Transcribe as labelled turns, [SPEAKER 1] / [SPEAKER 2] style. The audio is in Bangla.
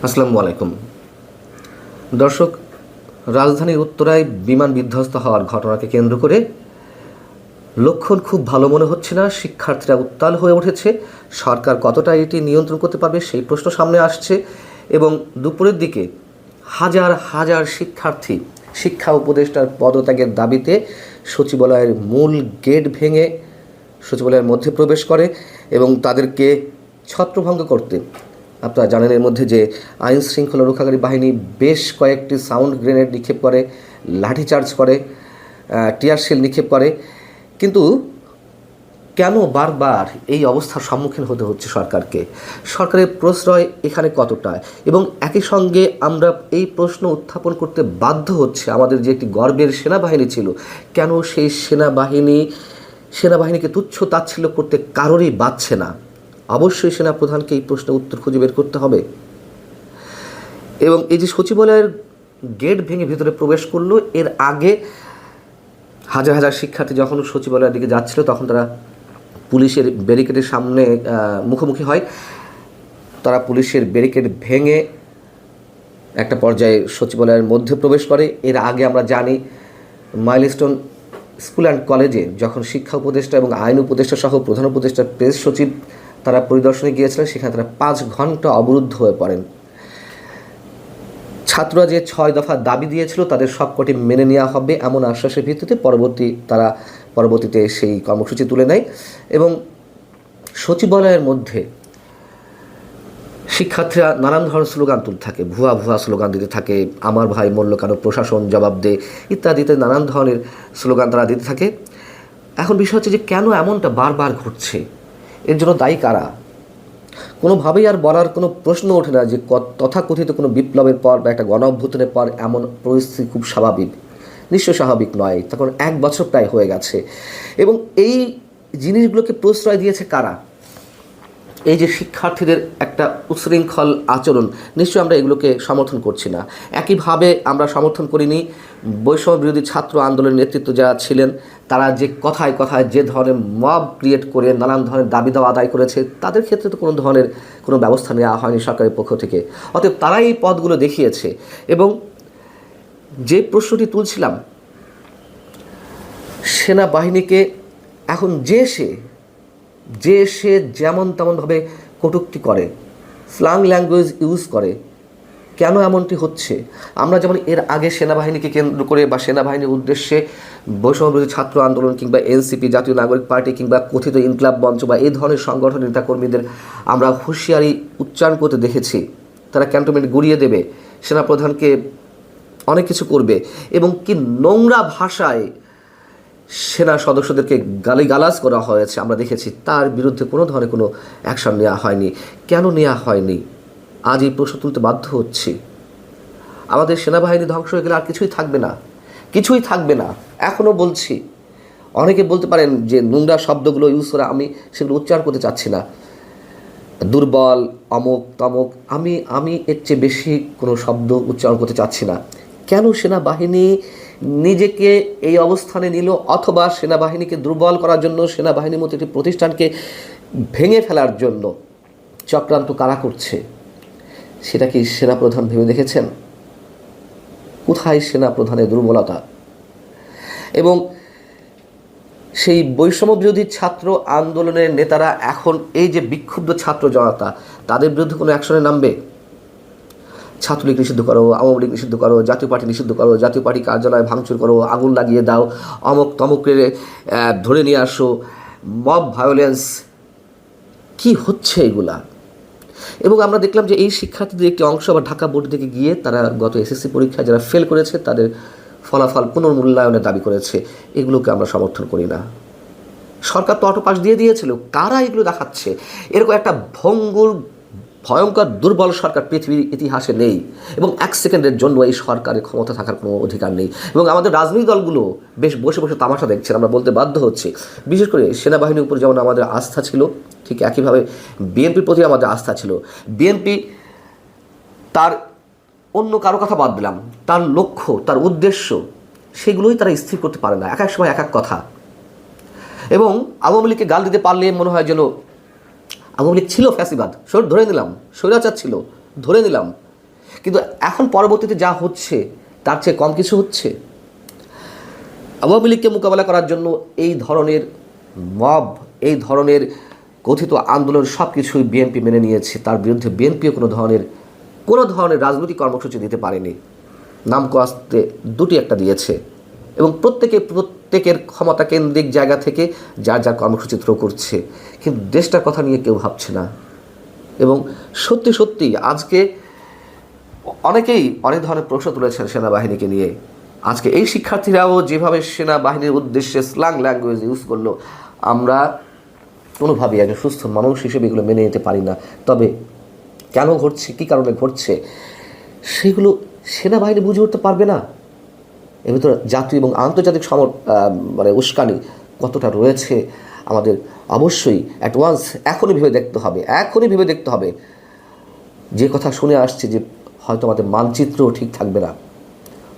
[SPEAKER 1] আসসালামু আলাইকুম দর্শক, রাজধানীর উত্তরায় বিমান বিধ্বস্ত হওয়ার ঘটনাকে কেন্দ্র করে লক্ষণ খুব ভালো মনে হচ্ছে না। শিক্ষার্থীরা উত্তাল হয়ে উঠেছে। সরকার কতটা এটি নিয়ন্ত্রণ করতে পারবে সেই প্রশ্ন সামনে আসছে। এবং দুপুরের দিকে হাজার হাজার শিক্ষার্থী শিক্ষা উপদেষ্টার পদত্যাগের দাবিতে সচিবালয়ের মূল গেট ভেঙে সচিবালয়ের মধ্যে প্রবেশ করে এবং তাদেরকে ছত্রভঙ্গ করতে, আপনারা জানেন এর মধ্যে যে আইন শৃঙ্খলা রক্ষাকারী বাহিনী বেশ কয়েকটি সাউন্ড গ্রেনেড নিক্ষেপ করে, লাঠিচার্জ করে, টিয়ারশেল নিক্ষেপ করে। কিন্তু কেন বারবার এই অবস্থার সম্মুখীন হতে হচ্ছে সরকারকে? সরকারের প্রশ্রয় এখানে কতটা? এবং একই সঙ্গে আমরা এই প্রশ্ন উত্থাপন করতে বাধ্য হচ্ছে, আমাদের যে একটি গর্বের সেনাবাহিনী ছিল, কেন সেই সেনাবাহিনীকে তুচ্ছ তাচ্ছিল্য করতে কারোরই বাধছে না? অবশ্যই সেনাপ্রধানকে এই প্রশ্নের উত্তর খুঁজে বের করতে হবে। এবং এই যে সচিবালয়ের গেট ভেঙে ভিতরে প্রবেশ করলো, এর আগে হাজার হাজার শিক্ষার্থী যখন সচিবালয়ের দিকে যাচ্ছিল তখন তারা পুলিশের ব্যারিকেডের সামনে মুখোমুখি হয়। তারা পুলিশের ব্যারিকেড ভেঙে একটা পর্যায়ে সচিবালয়ের মধ্যে প্রবেশ করে। এর আগে আমরা জানি মাইলস্টোন স্কুল অ্যান্ড কলেজে যখন শিক্ষা উপদেষ্টা এবং আইন উপদেষ্টা সহ প্রধান উপদেষ্টা প্রেস সচিব তারা পরিদর্শনে গিয়েছিলেন, সেখানে তারা 5 ঘন্টা অবরুদ্ধ হয়ে পড়েন। ছাত্ররা যে 6 দফা দাবি দিয়েছিল তাদের সবকটি মেনে নেওয়া হবে এমন আশ্বাসের ভিত্তিতে পরবর্তীতে সেই কর্মসূচি তুলে নেয়। এবং সচিবালয়ের মধ্যে শিক্ষার্থীরা নানান ধরনের স্লোগান তুলতে থাকে, ভুয়া স্লোগান দিতে থাকে, আমার ভাই মূল্য কেন, প্রশাসন জবাব দে, ইত্যাদিতে নানান ধরনের স্লোগান তারা দিতে থাকে। এখন বিষয় হচ্ছে যে কেন এমনটা বারবার ঘটছে, এর জন্য দায়ী কারা? কোনোভাবেই আর বলার কোনো প্রশ্ন ওঠে না যে তথাকথিত কোনো বিপ্লবের পর বা একটা গণ অভ্যুত্থানের পর এমন পরিস্থিতি খুব স্বাভাবিক। নিশ্চয় স্বাভাবিক নয়। তখন 1 বছর প্রায় হয়ে গেছে। এবং এই জিনিসগুলোকে প্রশ্রয় দিয়েছে কারা? এই যে শিক্ষার্থীদের একটা উচ্ছৃঙ্খল আচরণ, নিশ্চয়ই আমরা এগুলোকে সমর্থন করছি না। একইভাবে আমরা সমর্থন করিনি বৈষম্য বিরোধী ছাত্র আন্দোলনের নেতৃত্ব যারা ছিলেন, তারা যে কথায় কথায় যে ধরনের মব ক্রিয়েট করে নানান ধরনের দাবি দাওয়া আদায় করেছে, তাদের ক্ষেত্রে তো কোনো ধরনের কোনো ব্যবস্থা নেওয়া হয়নি সরকারের পক্ষ থেকে। অতএব তারাই এই পথগুলো দেখিয়েছে। এবং যে প্রশ্নটি তুলছিলাম, সেনাবাহিনীকে এখন যে সে যেমন তেমনভাবে কটূক্তি করে, স্ল্যাং ল্যাঙ্গুয়েজ ইউজ করে, কেন এমনটি হচ্ছে? আমরা যেমন এর আগে সেনাবাহিনীকে কেন্দ্র করে বা সেনাবাহিনীর উদ্দেশ্যে বৈষম্যবিরোধী ছাত্র আন্দোলন কিংবা এনসিপি, জাতীয় নাগরিক পার্টি কিংবা কথিত ইনকলাব মঞ্চ বা এই ধরনের সংগঠন নেতাকর্মীদের আমরা হুঁশিয়ারি উচ্চারণ করতে দেখেছি। তারা ক্যান্টনমেন্ট গুড়িয়ে দেবে, সেনাপ্রধানকে অনেক কিছু করবে, এবং কি নোংরা ভাষায় সেনা সদস্যদেরকে গালিগালাজ করা হয়েছে আমরা দেখেছি। তার বিরুদ্ধে কোনো ধরনের কোনো অ্যাকশন নেওয়া হয়নি। কেন নেওয়া হয়নি? আজ এই প্রশ্ন তুলতে বাধ্য হচ্ছি। আমাদের সেনাবাহিনী ধ্বংস হয়ে গেলে আর কিছুই থাকবে না। এখনও বলছি, অনেকে বলতে পারেন যে নোংরা শব্দগুলো ইউজ করে, আমি সেগুলো উচ্চারণ করতে চাচ্ছি না। দুর্বল, অমুক তমুক, আমি এর চেয়ে বেশি কোনো শব্দ উচ্চারণ করতে চাচ্ছি না। কেন সেনাবাহিনী নিজেকে এই অবস্থানে নিল? অথবা সেনাবাহিনীকে দুর্বল করার জন্য, সেনাবাহিনীর মতো একটি প্রতিষ্ঠানকে ভেঙে ফেলার জন্য চক্রান্ত কারা করছে? সেটা কি সেনাপ্রধান ভেবে দেখেছেন? কোথায় সেনাপ্রধানের দুর্বলতা? এবং সেই বৈষম্য বিরোধী ছাত্র আন্দোলনের নেতারা এখন এই যে বিক্ষুব্ধ ছাত্র জনতা, তাদের বিরুদ্ধে কোনো অ্যাকশনে নামবে? ছাত্রলীগ নিষিদ্ধ করো, আওয়ামী লীগ নিষিদ্ধ করো, জাতীয় পার্টি নিষিদ্ধ করো, জাতীয় পার্টি কার্যালয় ভাঙচুর করো, আগুন লাগিয়ে দাও, অমুক তমুকের ধরে নিয়ে আসো, মব ভায়োলেন্স, কি হচ্ছে এগুলা? এবং আমরা দেখলাম যে এই শিক্ষার্থীদের একটি অংশ আবার ঢাকা বোর্ড থেকে গিয়ে তারা গত এসএসসি পরীক্ষায় যারা ফেল করেছে তাদের ফলাফল পুনর্মূল্যায়নের দাবি করেছে। এগুলোকে আমরা সমর্থন করি না। সরকার তো অটো পাস দিয়ে দিয়েছিল। কারা এগুলো দেখাচ্ছে? এরকম একটা ভয়ঙ্কর দুর্বল সরকার পৃথিবীর ইতিহাসে নেই, এবং 1 সেকেন্ডের জন্য এই সরকারের ক্ষমতা থাকার কোনো অধিকার নেই। এবং আমাদের রাজনৈতিক দলগুলো বেশ বসে বসে তামাশা দেখছেন, আমরা বলতে বাধ্য হচ্ছি। বিশেষ করে সেনাবাহিনীর উপর যেমন আমাদের আস্থা ছিল, ঠিক একইভাবে বিএনপির প্রতি আমাদের আস্থা ছিল। বিএনপি তার অন্য কারো কথা বাদ দিলাম, তার লক্ষ্য, তার উদ্দেশ্য, সেগুলোই তারা স্থির করতে পারে না, এক এক সময় এক এক কথা। এবং আওয়ামী লীগকে গাল দিতে পারলে মনে হয় যেন আওয়ামী লীগ ছিল ফ্যাসিবাদ, ধরে নিলাম, স্বৈরাচার ছিল, ধরে নিলাম, কিন্তু এখন পরবর্তীতে যা হচ্ছে তার চেয়ে কম কিছু হচ্ছে। আওয়ামী লীগকে মোকাবেলা করার জন্য এই ধরনের মব, এই ধরনের কথিত আন্দোলন সব কিছুই বিএনপি মেনে নিয়েছে। তার বিরুদ্ধে বিএনপিও কোনো ধরনের রাজনৈতিক কর্মসূচি দিতে পারেনি। নামকো আসতে দুটি একটা দিয়েছে এবং প্রত্যেকের ক্ষমতা কেন্দ্রিক জায়গা থেকে যার যার কর্মসূচি থ্রো করছে, কিন্তু দেশটার কথা নিয়ে কেউ ভাবছে না। এবং সত্যি আজকে অনেকেই অনেক ধরনের প্রশ্ন তুলেছেন সেনাবাহিনীকে নিয়ে। আজকে এই শিক্ষার্থীরাও যেভাবে সেনাবাহিনীর উদ্দেশ্যে স্ল্যাং ল্যাঙ্গুয়েজ ইউজ করলো, আমরা কোনোভাবেই একজন সুস্থ মানুষ হিসেবে এগুলো মেনে নিতে পারি না। তবে কেন ঘটছে, কী কারণে ঘটছে, সেগুলো সেনাবাহিনী বুঝে উঠতে পারবে না। এর ভিতরে জাতীয় এবং আন্তর্জাতিক উস্কানি কতটা রয়েছে আমাদের অবশ্যই অ্যাডভান্স এখনই ভেবে দেখতে হবে। যে কথা শুনে আসছে যে হয়তো আমাদের মানচিত্রও ঠিক থাকবে না।